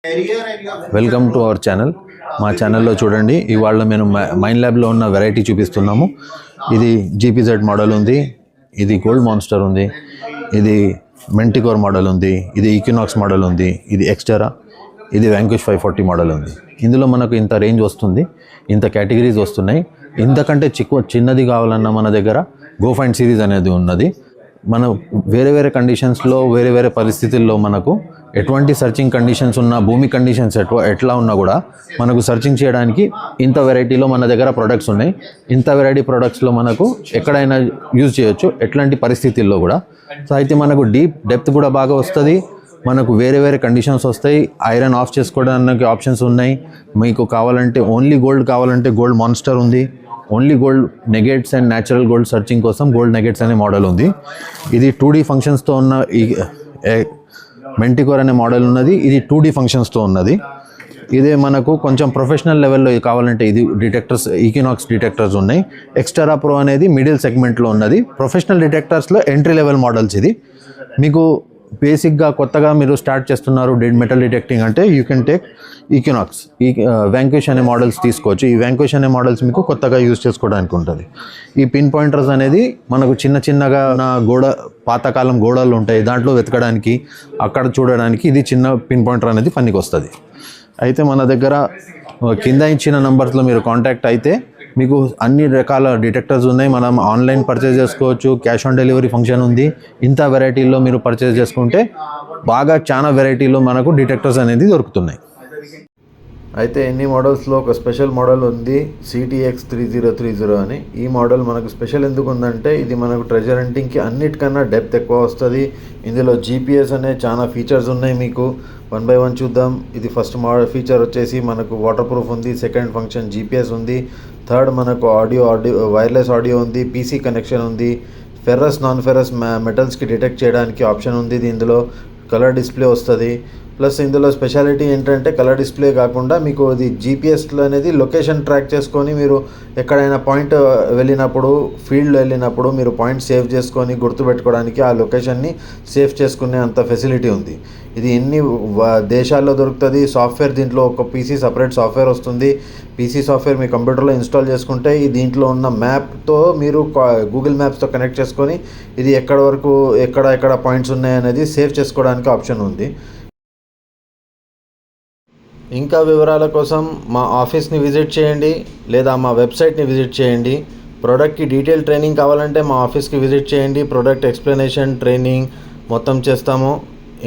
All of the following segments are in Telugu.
Welcome to our channel. మా ఛానల్లో చూడండి, ఇవాళ మేము మైండ్ ల్యాబ్లో ఉన్న వెరైటీ చూపిస్తున్నాము. ఇది జీపీజెడ్ మోడల్ ఉంది, ఇది గోల్డ్ మాన్స్టర్ ఉంది, ఇది మెంటికోర్ మోడల్ ఉంది, ఇది ఈక్వినాక్స్ మోడల్ ఉంది, ఇది ఎక్స్టెరా, ఇది వ్యాంక్విష్ 540 మోడల్ ఉంది. ఇందులో మనకు ఇంత రేంజ్ వస్తుంది, ఇంత కేటగిరీస్ వస్తున్నాయి. ఇంతకంటే చిన్నది కావాలన్నా మన దగ్గర గో ఫైండ్ సిరీస్ అనేది ఉన్నది. మనం వేరే వేరే కండిషన్స్లో వేరే వేరే పరిస్థితుల్లో మనకు ఎటువంటి సర్చింగ్ కండిషన్స్ ఉన్నా, భూమి కండిషన్స్ ఎట్లా ఉన్నా కూడా మనకు సర్చింగ్ చేయడానికి ఇంత వెరైటీలో మన దగ్గర ప్రొడక్ట్స్ ఉన్నాయి. ఇంత వెరైటీ ప్రొడక్ట్స్లో మనకు ఎక్కడైనా యూజ్ చేయొచ్చు, ఎట్లాంటి పరిస్థితుల్లో కూడా. సో అయితే మనకు డెప్త్ కూడా బాగా వస్తుంది. మనకు వేరే వేరే కండిషన్స్ వస్తాయి. ఐరన్ ఆఫ్ చేసుకోవడానికి ఆప్షన్స్ ఉన్నాయి. మీకు కావాలంటే ఓన్లీ గోల్డ్ కావాలంటే గోల్డ్ మాన్స్టర్ ఉంది. Only gold nuggets and natural gold searching కోసం గోల్డ్ నెగెట్స్ అనే మోడల్ ఉంది. ఇది 2D ఫంక్షన్స్తో ఉన్న ఈ మెంటికోర్ అనే మోడల్ ఉన్నది. ఇది 2D ఫంక్షన్స్తో ఉన్నది. ఇదే మనకు కొంచెం ప్రొఫెషనల్ లెవెల్లో కావాలంటే ఇది డిటెక్టర్స్, ఈక్వినాక్స్ డిటెక్టర్స్ ఉన్నాయి. ఎక్స్టెరా ప్రో అనేది మిడిల్ సెగ్మెంట్లో ఉన్నది. ప్రొఫెషనల్ డిటెక్టర్స్లో ఎంట్రీ లెవెల్ మోడల్స్. ఇది మీకు బేసిక్గా కొత్తగా మీరు స్టార్ట్ చేస్తున్నారు మెటల్ డిటెక్టింగ్ అంటే you can take Equinox, Vanquish అనే మోడల్స్ తీసుకోవచ్చు. ఈ వ్యాంక్విష్ అనే మోడల్స్ మీకు కొత్తగా యూజ్ చేసుకోవడానికి ఉంటుంది. ఈ పిన్ పాయింటర్స్ అనేది మనకు చిన్నగా పాతకాలం గోడలు ఉంటాయి, దాంట్లో వెతకడానికి, అక్కడ చూడడానికి ఇది చిన్న పిన్ పాయింటర్ అనేది పనికి వస్తుంది. అయితే మన దగ్గర కింద ఇచ్చిన నంబర్స్లో మీరు కాంటాక్ట్ అయితే మీకు అన్ని రకాల డిటెక్టర్స్ ఉన్నాయి. మనం ఆన్లైన్ పర్చేజ్ చేసుకోవచ్చు, క్యాష్ ఆన్ డెలివరీ ఫంక్షన్ ఉంది. ఇంత వెరైటీల్లో మీరు పర్చేజ్ చేసుకుంటే చాలా వెరైటీలో మనకు డిటెక్టర్స్ అనేది దొరుకుతున్నాయి. అయితే ఎన్ని మోడల్స్లో ఒక స్పెషల్ మోడల్ ఉంది, CTX 3030 అని. ఈ మోడల్ మనకు స్పెషల్ ఎందుకు ఉందంటే ఇది మనకు ట్రెజర్ హంటింగ్కి అన్నిటికన్నా డెప్త్ ఎక్కువ వస్తుంది. ఇందులో GPS అనే చాలా ఫీచర్స్ ఉన్నాయి. మీకు 1 by 1 చూద్దాం. ఇది ఫస్ట్ ఫీచర్ వచ్చేసి మనకు వాటర్ ప్రూఫ్ ఉంది. సెకండ్ ఫంక్షన్ GPS ఉంది. థర్డ్ మనకు ఆడియో వైర్లెస్ ఆడియో ఉంది. PC కనెక్షన్ ఉంది. ఫెర్రస్ నాన్ ఫెర్రస్ మెటల్స్కి డిటెక్ట్ చేయడానికి ఆప్షన్ ఉంది. ఇందులో కలర్ డిస్ప్లే వస్తుంది. ప్లస్ ఇందులో స్పెషాలిటీ ఏంటంటే కలర్ డిస్ప్లే కాకుండా మీకు ఇది GPSలో అనేది లొకేషన్ ట్రాక్ చేసుకొని మీరు ఎక్కడైనా పాయింట్ వెళ్ళినప్పుడు, ఫీల్డ్ వెళ్ళినప్పుడు మీరు పాయింట్ సేవ్ చేసుకొని గుర్తుపెట్టుకోవడానికి ఆ లొకేషన్ని సేవ్ చేసుకునే అంత ఫెసిలిటీ ఉంది. ఇది ఎన్ని దేశాల్లో దొరుకుతుంది. సాఫ్ట్వేర్ దీంట్లో ఒక PC సపరేట్ సాఫ్ట్వేర్ వస్తుంది. PC సాఫ్ట్వేర్ మీ కంప్యూటర్లో ఇన్స్టాల్ చేసుకుంటే ఈ దీంట్లో ఉన్న మ్యాప్తో మీరు గూగుల్ మ్యాప్స్తో కనెక్ట్ చేసుకొని ఇది ఎక్కడ పాయింట్స్ ఉన్నాయనేది సేవ్ చేసుకోవడానికి ఆప్షన్ ఉంది. ఇంకా వివరాల కోసం మా ఆఫీస్ని విజిట్ చేయండి లేదా మా వెబ్సైట్ని విజిట్ చేయండి. ప్రోడక్ట్కి డీటెయిల్ ట్రైనింగ్ కావాలంటే మా ఆఫీస్కి విజిట్ చేయండి. ప్రోడక్ట్ ఎక్స్ప్లెనేషన్, ట్రైనింగ్ మొత్తం చేస్తాము.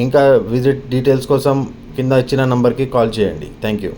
ఇంకా విజిట్ డీటెయిల్స్ కోసం కింద ఇచ్చిన నంబర్కి కాల్ చేయండి. Thank you.